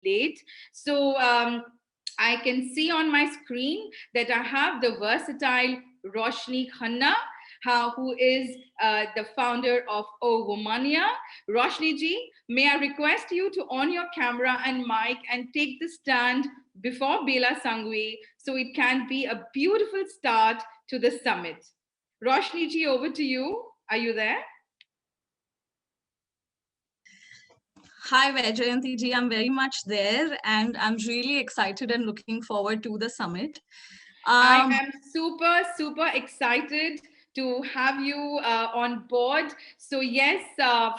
late. So I can see on my screen that I have the versatile Roshni Khanna, who is the founder of O Womania. Roshni ji, may I request you to on your camera and mic and take the stand before Bela Sangvi so it can be a beautiful start to the summit. Roshni ji, over to you. Are you there? Hi, Vaijayanti ji. I'm very much there and I'm really excited and looking forward to the summit. I am super, super excited to have you on board. So, yes,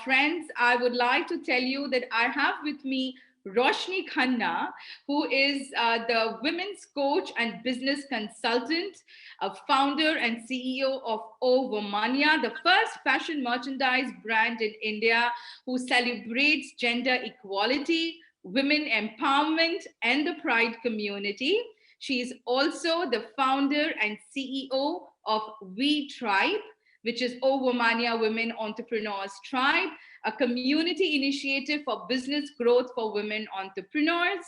friends, I would like to tell you that I have with me Roshni Khanna, who is the women's coach and business consultant, a founder and CEO of O Womania, the first fashion merchandise brand in India who celebrates gender equality, women empowerment, and the pride community. She is also the founder and CEO of We Tribe, which is O Womania Women Entrepreneurs Tribe, a community initiative for business growth for women entrepreneurs.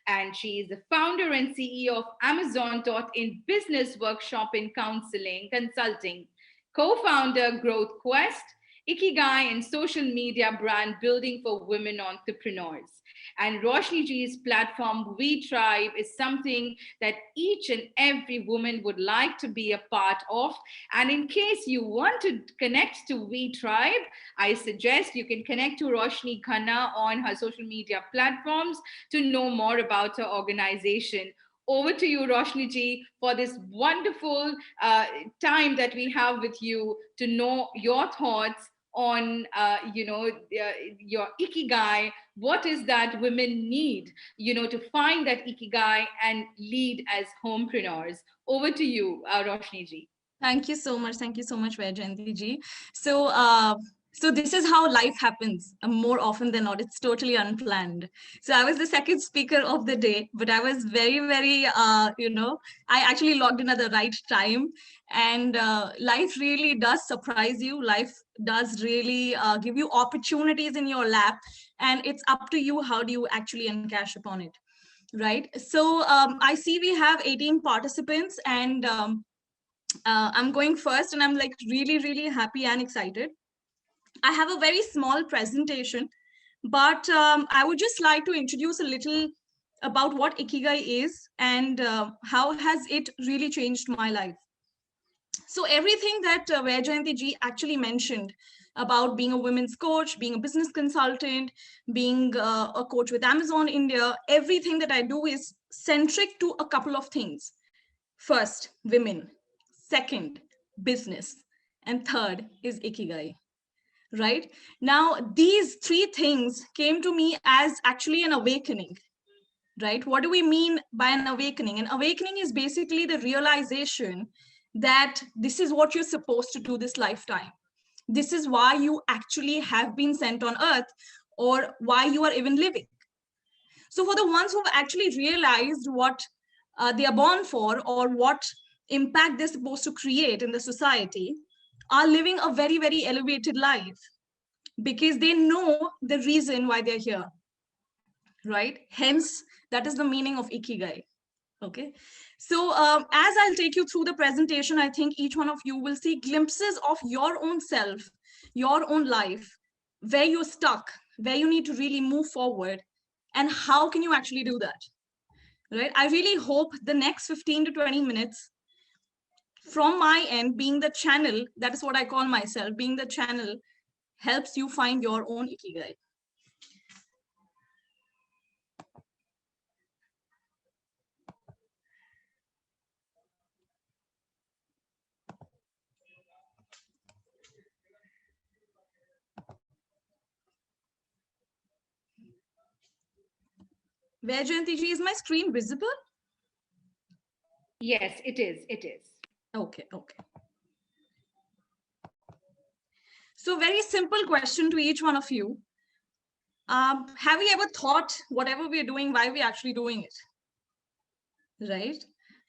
And she is the founder and CEO of Amazon Taught in Business Workshop in Counseling, Consulting, co-founder Growth Quest, Ikigai, and social media brand building for women entrepreneurs. And Roshni Ji's platform, We Tribe, is something that each and every woman would like to be a part of. And in case you want to connect to We Tribe, I suggest you can connect to Roshni Khanna on her social media platforms to know more about her organization. Over to you, Roshni ji, for this wonderful time that we have with you to know your thoughts on your ikigai. What is that women need to find that ikigai and lead as homepreneurs? Over to you, Roshni ji. Thank you so much. Thank you so much, Vaijayanti ji. So this is how life happens more often than not. It's totally unplanned. So I was the second speaker of the day, but I was very, very, I actually logged in at the right time. And life really does surprise you. Life does really give you opportunities in your lap. And it's up to you, how do you actually encash upon it, right? So I see we have 18 participants and I'm going first and I'm like really, really happy and excited. I have a very small presentation, but I would just like to introduce a little about what Ikigai is and how has it really changed my life. So everything that Vaijayanti ji actually mentioned about being a women's coach, being a business consultant, being a coach with Amazon India, everything that I do is centric to a couple of things. First, women. Second, business. And third is Ikigai. Right now, these three things came to me as actually an awakening. Right? What do we mean by an awakening? An awakening is basically the realization that this is what you're supposed to do this lifetime. This is why you actually have been sent on earth, or why you are even living. So for the ones who have actually realized what they are born for, or what impact they're supposed to create in the society, are living a very, very elevated life because they know the reason why they're here, right? Hence, that is the meaning of Ikigai. Okay, so as I'll take you through the presentation, I think each one of you will see glimpses of your own self, your own life, where you're stuck, where you need to really move forward, and how can you actually do that, right? I really hope the next 15 to 20 minutes from my end, being the channel, that is what I call myself, being the channel, helps you find your own Ikigai. Vaijayanti ji, is my screen visible? Yes, it is. It is. Okay. So very simple question to each one of you. Have we ever thought whatever we're doing, why we're actually doing it? Right?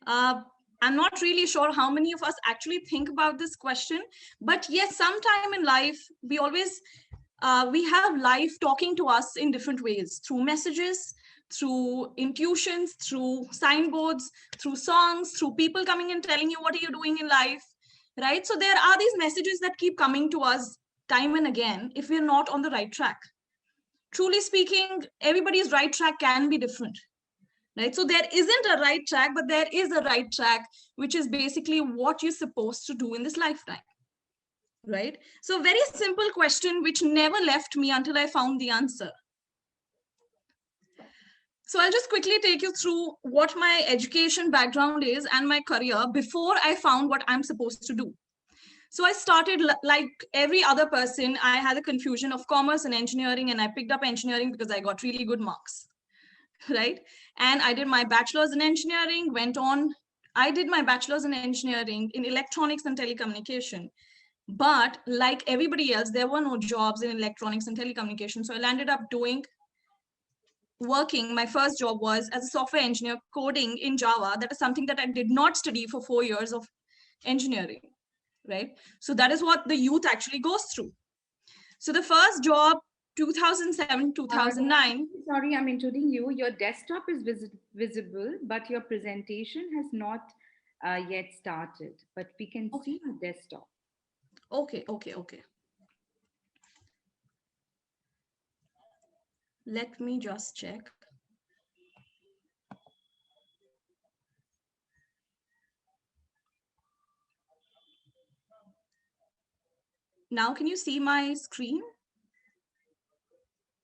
I'm not really sure how many of us actually think about this question, but yes, sometime in life, we always, we have life talking to us in different ways, through messages, through intuitions, through signboards, through songs, through people coming and telling you what are you doing in life, right? So there are these messages that keep coming to us time and again if we're not on the right track. Truly speaking, everybody's right track can be different, right? So there isn't a right track, but there is a right track, which is basically what you're supposed to do in this lifetime, right? So very simple question, which never left me until I found the answer. So I'll just quickly take you through what my education background is and my career before I found what I'm supposed to do. So I started like every other person. I had a confusion of commerce and engineering, and I picked up engineering because I got really good marks, right? And I did my bachelor's in engineering, I did my bachelor's in engineering in electronics and telecommunication. But like everybody else, there were no jobs in electronics and telecommunication. So I landed up working. My first job was as a software engineer coding in Java. That is something that I did not study for 4 years of engineering, right? So that is what the youth actually goes through. So the first job, 2007, 2009. Sorry, I'm intruding you. Your desktop is visible, but your presentation has not yet started. But we can see your desktop. Okay. Let me just check. Now, can you see my screen?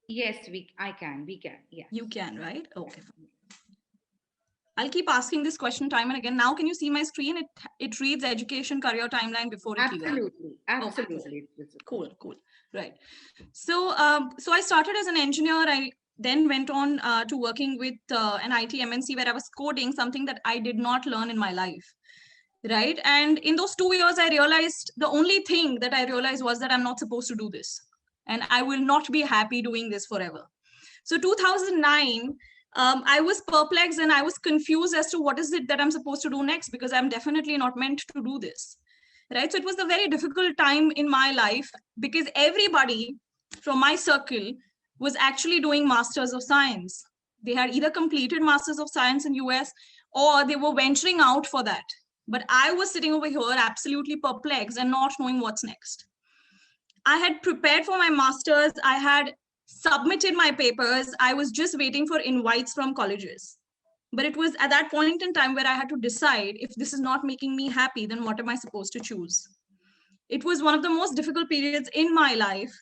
Yes, I can. We can. Yeah. You can, right? Okay. I'll keep asking this question time and again. Now, can you see my screen? It reads education career timeline before it. Absolutely. Okay. Cool. Right. So I started as an engineer. I then went on to working with an IT MNC where I was coding something that I did not learn in my life. Right. And in those 2 years, I realized the only thing that I realized was that I'm not supposed to do this. And I will not be happy doing this forever. So 2009, I was perplexed and I was confused as to what is it that I'm supposed to do next, because I'm definitely not meant to do this. Right. So it was a very difficult time in my life because everybody from my circle was actually doing Masters of Science. They had either completed Masters of Science in US or they were venturing out for that. But I was sitting over here absolutely perplexed and not knowing what's next. I had prepared for my master's. I had submitted my papers. I was just waiting for invites from colleges. But it was at that point in time where I had to decide, if this is not making me happy, then what am I supposed to choose? It was one of the most difficult periods in my life.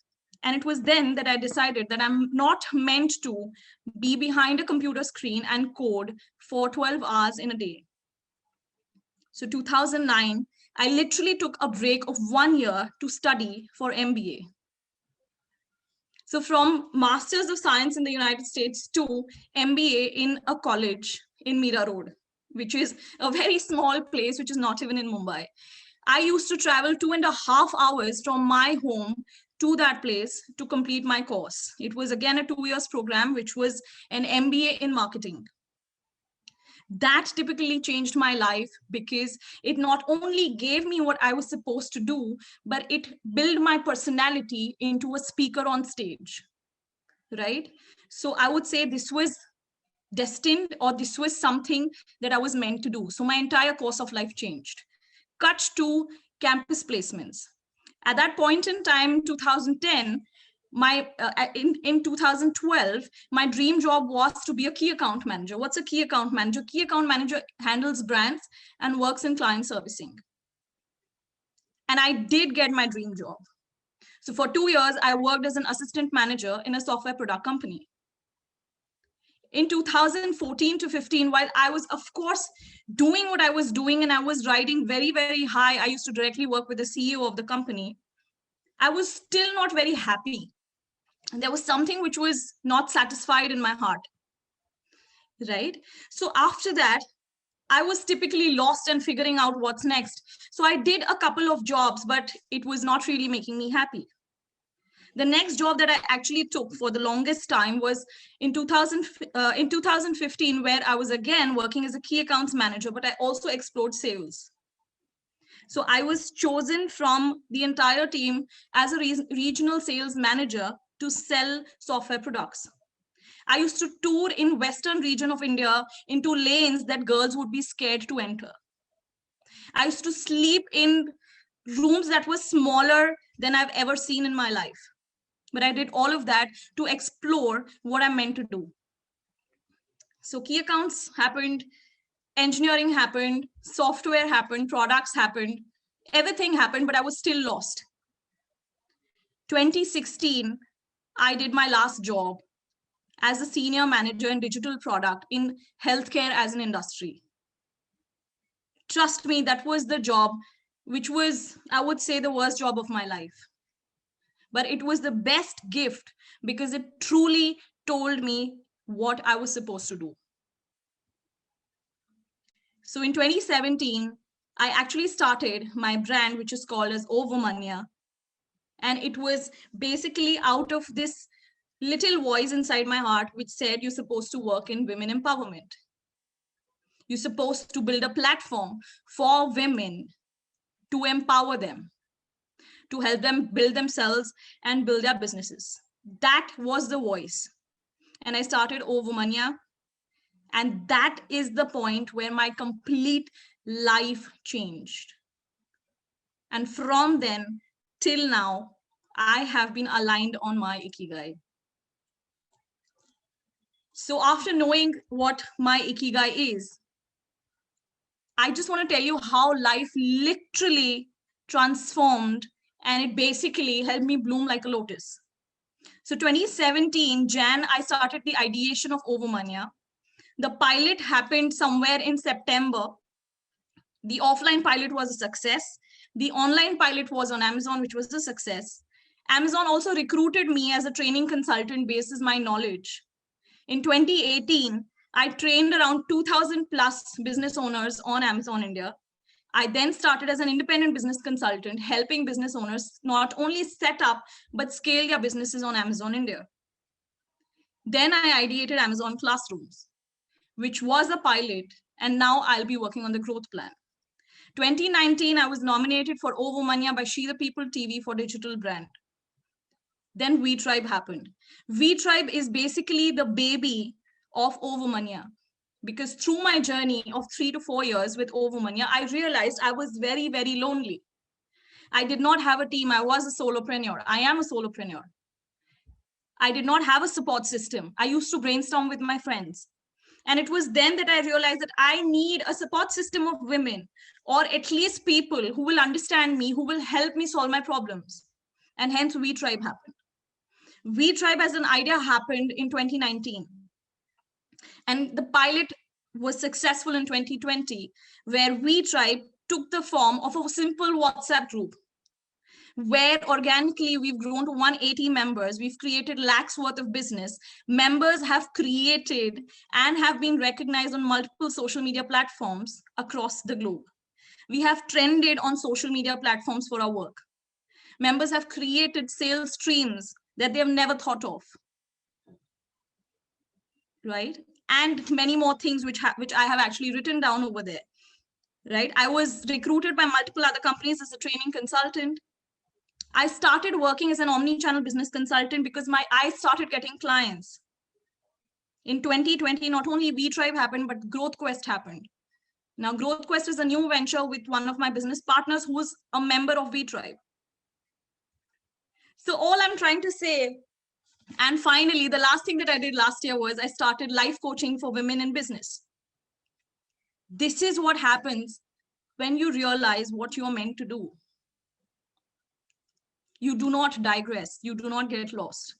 And it was then that I decided that I'm not meant to be behind a computer screen and code for 12 hours in a day. So 2009, I literally took a break of 1 year to study for MBA. So from Masters of Science in the United States to MBA in a college in Mira Road, which is a very small place, which is not even in Mumbai. I used to travel 2.5 hours from my home to that place to complete my course. It was again a 2 years program, which was an MBA in marketing. That typically changed my life because it not only gave me what I was supposed to do, but it built my personality into a speaker on stage, right? So I would say this was destined, or this was something that I was meant to do. So my entire course of life changed. Cut to campus placements. At that point in time, 2010, in 2012, my dream job was to be a key account manager. What's a key account manager? Key account manager handles brands and works in client servicing. And I did get my dream job. So for 2 years, I worked as an assistant manager in a software product company. In 2014 to 15, while I was, of course, doing what I was doing and I was riding very, very high, I used to directly work with the CEO of the company. I was still not very happy. And there was something which was not satisfied in my heart, right? So after that, I was typically lost and figuring out what's next. So I did a couple of jobs, but it was not really making me happy. The next job that I actually took for the longest time was in 2015, where I was again working as a key accounts manager, but I also explored sales. So I was chosen from the entire team as a regional sales manager to sell software products. I used to tour in western region of India into lanes that girls would be scared to enter. I used to sleep in rooms that were smaller than I've ever seen in my life. But I did all of that to explore what I'm meant to do. So key accounts happened, engineering happened, software happened, products happened, everything happened, but I was still lost. 2016, I did my last job as a senior manager in digital product in healthcare as an industry. Trust me, that was the job, which was, I would say, the worst job of my life. But it was the best gift because it truly told me what I was supposed to do. So in 2017, I actually started my brand, which is called as Ovumanya. And it was basically out of this little voice inside my heart, which said, you're supposed to work in women empowerment. You're supposed to build a platform for women to empower them, to help them build themselves and build their businesses. That was the voice. And I started Ovumanya. And that is the point where my complete life changed. And from then till now, I have been aligned on my Ikigai. So after knowing what my Ikigai is, I just want to tell you how life literally transformed, and it basically helped me bloom like a lotus. So 2017, Jan, I started the ideation of Ovumanya. The pilot happened somewhere in September. The offline pilot was a success. The online pilot was on Amazon, which was a success. Amazon also recruited me as a training consultant basis my knowledge. In 2018, I trained around 2,000 plus business owners on Amazon India. I then started as an independent business consultant, helping business owners not only set up, but scale their businesses on Amazon India. Then I ideated Amazon Classrooms, which was a pilot, and now I'll be working on the growth plan. 2019, I was nominated for Ovumanya by She the People TV for digital brand. Then WeTribe happened. WeTribe is basically the baby of Ovumanya, because through my journey of 3 to 4 years with Ovumanya, I realized I was very, very lonely. I did not have a team. I was a solopreneur. I am a solopreneur. I did not have a support system. I used to brainstorm with my friends. And it was then that I realized that I need a support system of women, or at least people who will understand me, who will help me solve my problems. And hence WeTribe happened. WeTribe as an idea happened in 2019. And the pilot was successful in 2020, where WeTribe took the form of a simple WhatsApp group, where organically we've grown to 180 members. We've created lakhs worth of business. Members have created and have been recognized on multiple social media platforms across the globe. We have trended on social media platforms for our work. Members have created sales streams that they have never thought of, right? And many more things which I have actually written down over there, right? I was recruited by multiple other companies as a training consultant. I started working as an omni-channel business consultant because I started getting clients. In 2020, not only WeTribe happened, but Growth Quest happened. Now, Growth Quest is a new venture with one of my business partners who is a member of WeTribe. So all I'm trying to say, and finally, the last thing that I did last year was I started life coaching for women in business. This is what happens when you realize what you're meant to do. You do not digress. You do not get lost.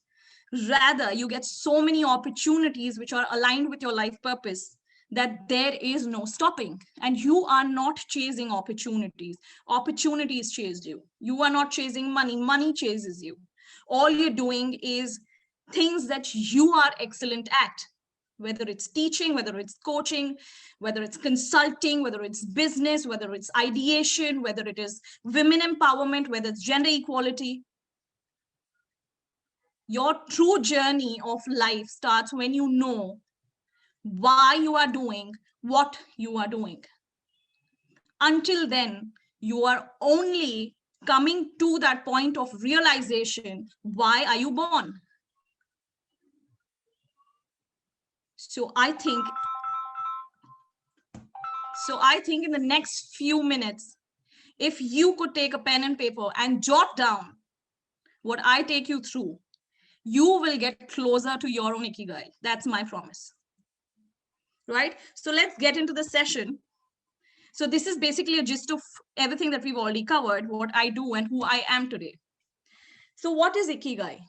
Rather, you get so many opportunities which are aligned with your life purpose that there is no stopping. And you are not chasing opportunities. Opportunities chase you. You are not chasing money. Money chases you. All you're doing is things that you are excellent at, whether it's teaching, whether it's coaching, whether it's consulting, whether it's business, whether it's ideation, whether it is women empowerment, whether it's gender equality. Your true journey of life starts when you know why you are doing what you are doing. Until then, you are only coming to that point of realization. Why are you born? So I think in the next few minutes, if you could take a pen and paper and jot down what I take you through, you will get closer to your own ikigai. That's my promise. Right? So let's get into the session. So this is basically a gist of everything that we've already covered, what I do and who I am today. So what is ikigai?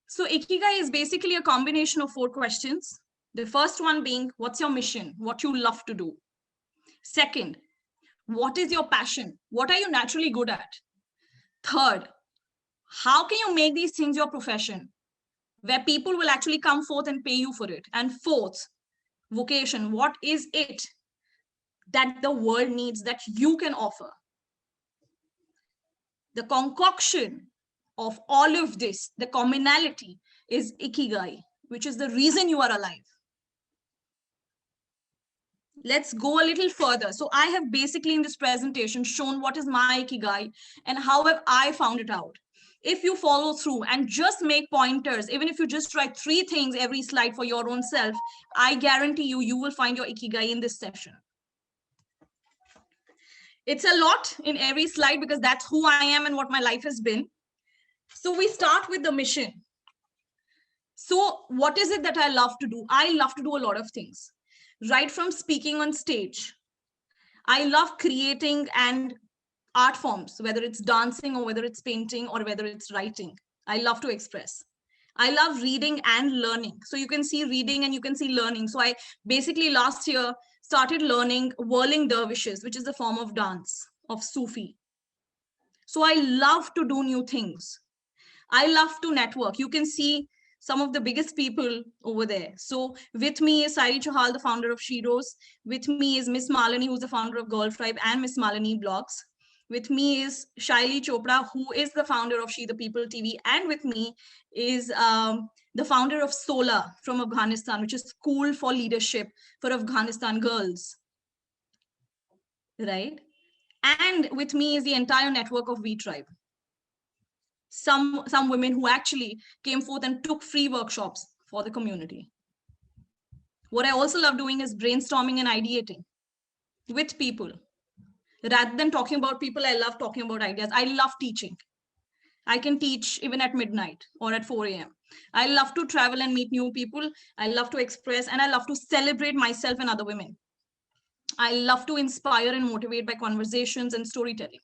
So ikigai is basically a combination of 4 questions. The first one being, what's your mission? What you love to do? Second, what is your passion? What are you naturally good at? Third, how can you make these things your profession, where people will actually come forth and pay you for it? And fourth, vocation. What is it that the world needs that you can offer? The concoction of all of this, the commonality, is ikigai, which is the reason you are alive. Let's go a little further. So I have basically in this presentation shown what is my ikigai and how have I found it out. If you follow through and just make pointers, even if you just write 3 things every slide for your own self, I guarantee you, you will find your ikigai in this session. It's a lot in every slide because that's who I am and what my life has been. So we start with the mission. So what is it that I love to do? I love to do a lot of things, right from speaking on stage. I love creating and art forms, whether it's dancing or whether it's painting or whether it's writing. I love to express. I love reading and learning. So you can see reading and you can see learning. So I basically last year started learning whirling dervishes, which is a form of dance of Sufi. So I love to do new things. I love to network. You can see some of the biggest people over there. So with me is Sairi Chahal, the founder of Sheroes. With me is Miss Malini, who's the founder of Girl Tribe and Miss Malini Blogs. With me is Shaili Chopra, who is the founder of She the People TV. And with me is the founder of SOLA from Afghanistan, which is School for Leadership for Afghanistan Girls. Right? And with me is the entire network of V Tribe. Some women who actually came forth and took free workshops for the community. What I also love doing is brainstorming and ideating with people. Rather than talking about people, I love talking about ideas. I love teaching. I can teach even at midnight or at 4 a.m. I love to travel and meet new people. I love to express and I love to celebrate myself and other women. I love to inspire and motivate by conversations and storytelling.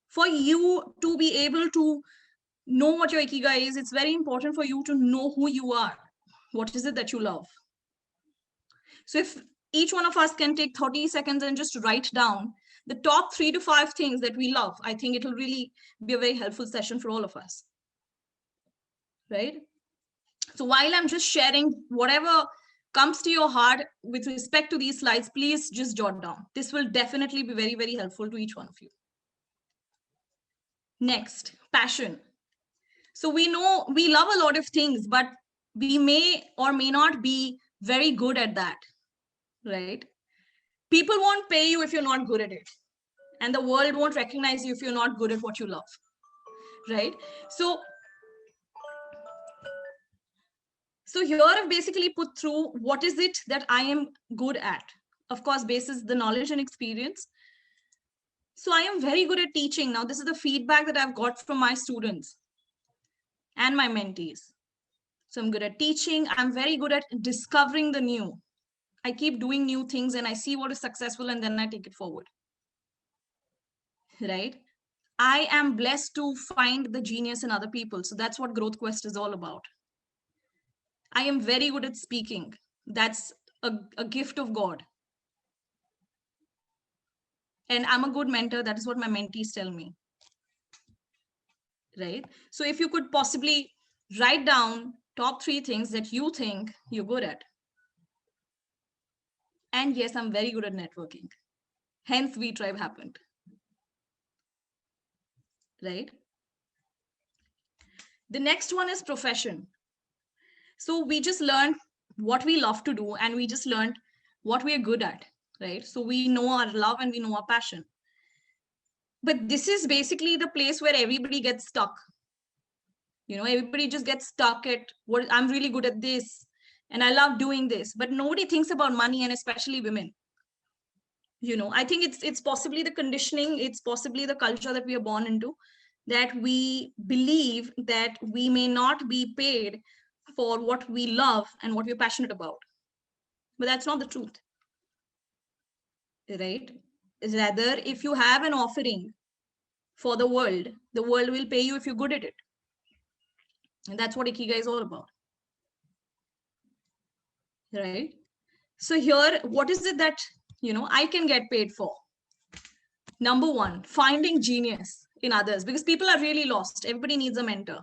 For you to be able to know what your ikigai is, it's very important for you to know who you are. What is it that you love? So if each one of us can take 30 seconds and just write down the top 3 to 5 things that we love, I think it'll really be a very helpful session for all of us. Right? So while I'm just sharing whatever comes to your heart with respect to these slides, please just jot down. This will definitely be very, very helpful to each one of you. Next, passion. So we know we love a lot of things, but we may or may not be very good at that, right? People won't pay you if you're not good at it. And the world won't recognize you if you're not good at what you love, right? So here I've basically put through what is it that I am good at. Of course, basis the knowledge and experience. So I am very good at teaching. Now, this is the feedback that I've got from my students and my mentees. So I'm good at teaching. I'm very good at discovering the new. I keep doing new things and I see what is successful and then I take it forward. Right? I am blessed to find the genius in other people. So that's what Growth Quest is all about. I am very good at speaking. That's a gift of God. And I'm a good mentor. That is what my mentees tell me. Right? So if you could possibly write down top 3 things that you think you're good at. And yes, I'm very good at networking. Hence, V Tribe happened. Right? The next one is profession. So we just learned what we love to do and we just learned what we are good at, right? So we know our love and we know our passion. But this is basically the place where everybody gets stuck. You know, everybody just gets stuck at what I'm really good at this. and I love doing this, but nobody thinks about money, and especially women. I think it's possibly the conditioning, it's possibly the culture that we are born into, that we believe that we may not be paid for what we love and what we're passionate about. But that's not the truth, right? Rather, if you have an offering for the world will pay you if you're good at it. And that's what Ikigai is all about, right? So here, what is it that, I can get paid for? Number one, finding genius in others, because people are really lost. Everybody needs a mentor.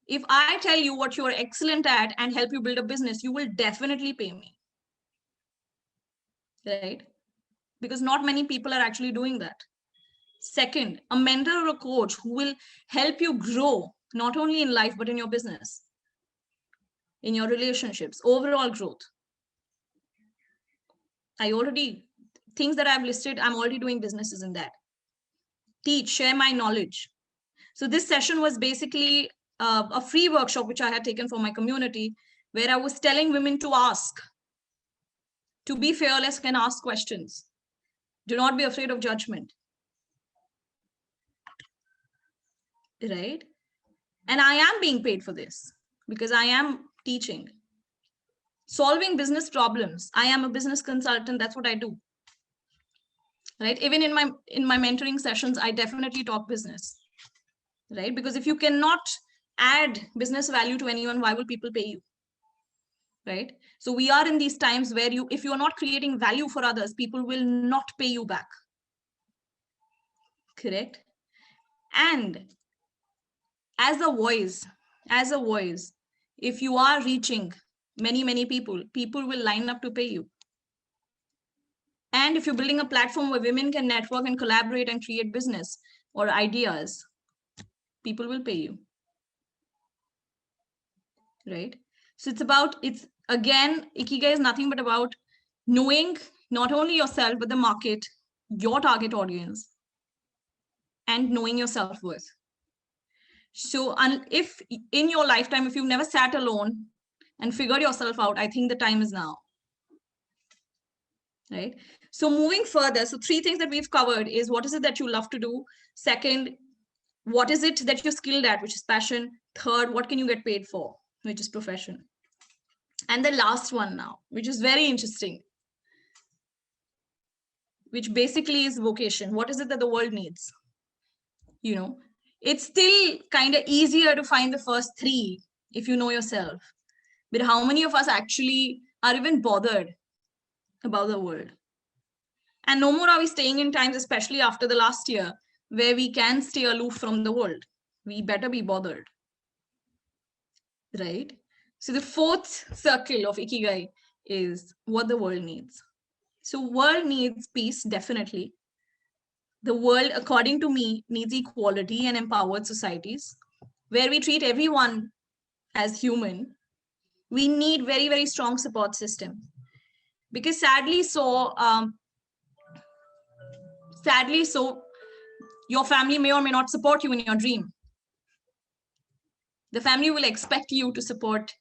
If I tell you what you're excellent at and help you build a business, you will definitely pay me, right? Because not many people are actually doing that. Second, a mentor or a coach who will help you grow, not only in life, but in your business, in your relationships, overall growth. Things that I've listed, I'm already doing businesses in that. Teach, share my knowledge. So this session was basically a free workshop which I had taken for my community, where I was telling women to ask, to be fearless, can ask questions. Do not be afraid of judgment. Right? And I am being paid for this because I am teaching. Solving business problems. I am a business consultant. That's what I do. Right? Even in my mentoring sessions, I definitely talk business. Right? Because if you cannot add business value to anyone, why will people pay you? Right? So we are in these times where if you're not creating value for others, people will not pay you back. Correct? And as a voice, if you are reaching many people will line up to pay you. And if you're building a platform where women can network and collaborate and create business or ideas, people will pay you. Right? So it's again, Ikigai is nothing but about knowing not only yourself, but the market, your target audience, and knowing your self-worth. So if in your lifetime, if you've never sat alone and figured yourself out, I think the time is now. Right? So moving further, so 3 things that we've covered is, what is it that you love to do? Second, what is it that you're skilled at, which is passion? Third, what can you get paid for, which is profession? And the last one now, which is very interesting, which basically is vocation. What is it that the world needs? It's still kind of easier to find the first 3 if you know yourself. But how many of us actually are even bothered about the world? And no more are we staying in times, especially after the last year, where we can stay aloof from the world. We better be bothered. Right? So the 4th circle of Ikigai is what the world needs. So world needs peace, definitely. The world, according to me, needs equality and empowered societies where we treat everyone as human. We need very, very strong support system. Because sadly, your family may or may not support you in your dream. The family will expect you to support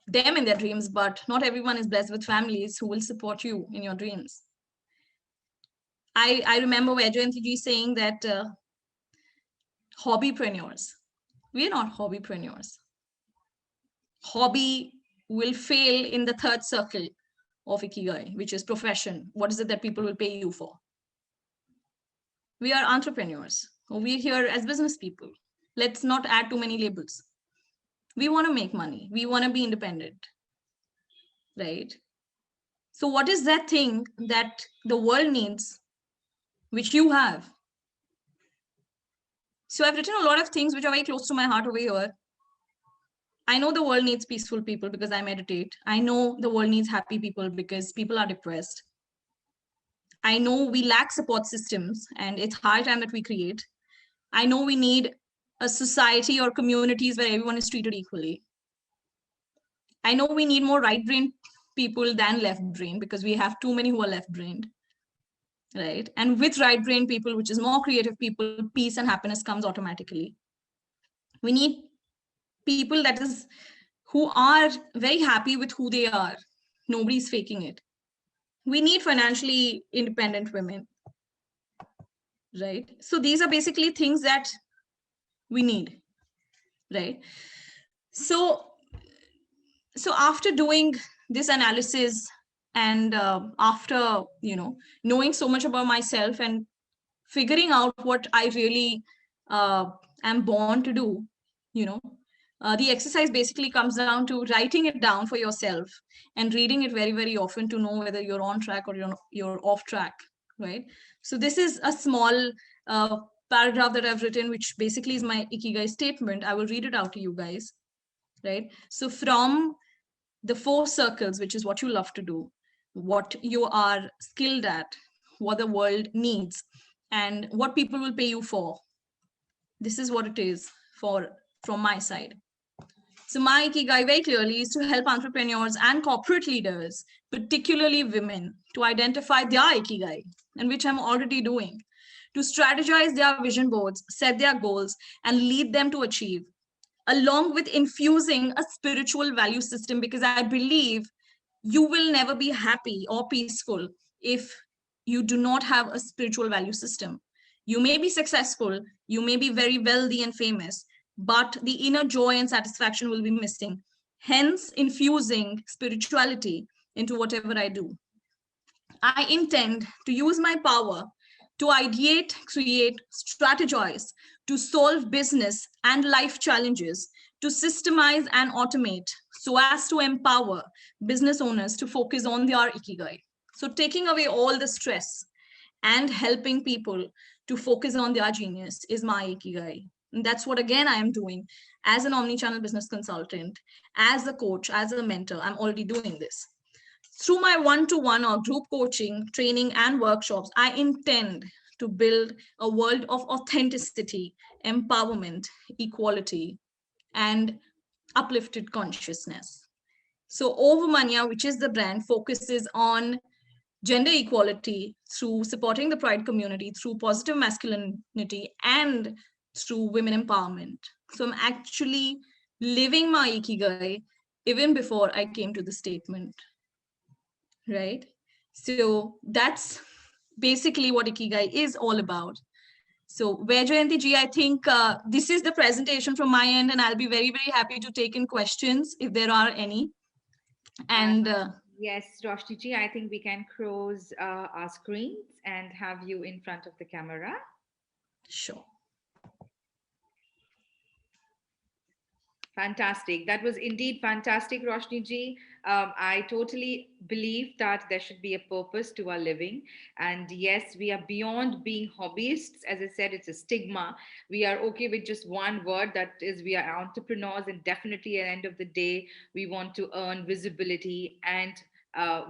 them in their dreams, but not everyone is blessed with families who will support you in your dreams. I remember Vaijayanti ji saying that hobbypreneurs, we're not hobbypreneurs. Hobby will fail in the 3rd circle of Ikigai, which is profession. What is it that people will pay you for? We are entrepreneurs. We're here as business people. Let's not add too many labels. We want to make money. We want to be independent, right? So what is that thing that the world needs, which you have? So I've written a lot of things which are very close to my heart over here. I know the world needs peaceful people because I meditate. I know the world needs happy people because people are depressed. I know we lack support systems and it's high time that we create. I know we need a society or communities where everyone is treated equally. I know we need more right-brained people than left-brained because we have too many who are left-brained, right? And with right-brained people, which is more creative people, peace and happiness comes automatically. We need people who are very happy with who they are. Nobody's faking it. We need financially independent women, right? So these are basically things that we need, right? So after doing this analysis, and after knowing so much about myself and figuring out what I really am born to do, you know the exercise basically comes down to writing it down for yourself and reading it very, very often to know whether you're on track or you're off track, right? So this is a small paragraph that I've written, which basically is my ikigai statement. I will read it out to you guys, right? So from the 4 circles, which is what you love to do, what you are skilled at, what the world needs, and what people will pay you for. This is what it is from my side. So my ikigai very clearly is to help entrepreneurs and corporate leaders, particularly women, to identify their ikigai, and which I'm already doing, to strategize their vision boards, set their goals, and lead them to achieve, along with infusing a spiritual value system, because I believe you will never be happy or peaceful if you do not have a spiritual value system. You may be successful, you may be very wealthy and famous, but the inner joy and satisfaction will be missing. Hence, infusing spirituality into whatever I do. I intend to use my power to ideate, create, strategize, to solve business and life challenges, to systemize and automate so as to empower business owners to focus on their ikigai. So taking away all the stress and helping people to focus on their genius is my ikigai. And that's what, again, I am doing as an omni-channel business consultant, as a coach, as a mentor. I'm already doing this. Through my one-to-one or group coaching, training, and workshops, I intend to build a world of authenticity, empowerment, equality, and uplifted consciousness. So Ovamanya, which is the brand, focuses on gender equality through supporting the Pride community, through positive masculinity, and through women empowerment. So I'm actually living my ikigai even before I came to the statement, right? So that's basically what ikigai is all about. So Vaijayanti ji, I think this is the presentation from my end, and I'll be very, very happy to take in questions if there are any. And yes, Roshni ji, I think we can close our screens and have you in front of the camera. Sure. Fantastic. That was indeed fantastic, Roshni ji. I totally believe that there should be a purpose to our living. And yes, we are beyond being hobbyists. As I said, it's a stigma. We are okay with just one word, that is, we are entrepreneurs. And definitely at the end of the day, we want to earn visibility, and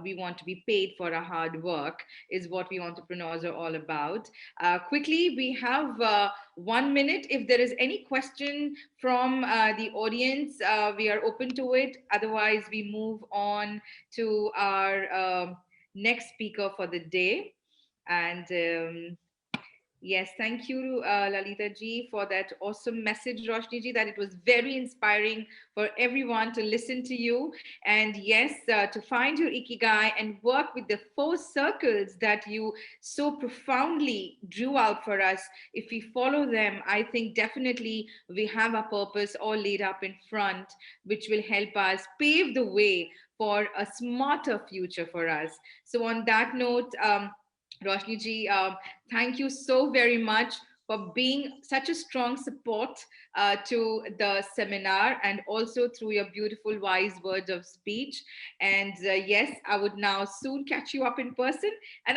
we want to be paid for our hard work, is what we entrepreneurs are all about. Quickly, we have 1 minute. If there is any question from the audience, we are open to it. Otherwise, we move on to our next speaker for the day. And yes, thank you, Lalita ji, for that awesome message, Roshni ji, that it was very inspiring for everyone to listen to you. And yes, to find your ikigai and work with the 4 circles that you so profoundly drew out for us. If we follow them, I think definitely we have a purpose all laid up in front, which will help us pave the way for a smarter future for us. So, on that note, Roshni ji, thank you so very much for being such a strong support to the seminar, and also through your beautiful, wise words of speech. And yes, I would now soon catch you up in person. And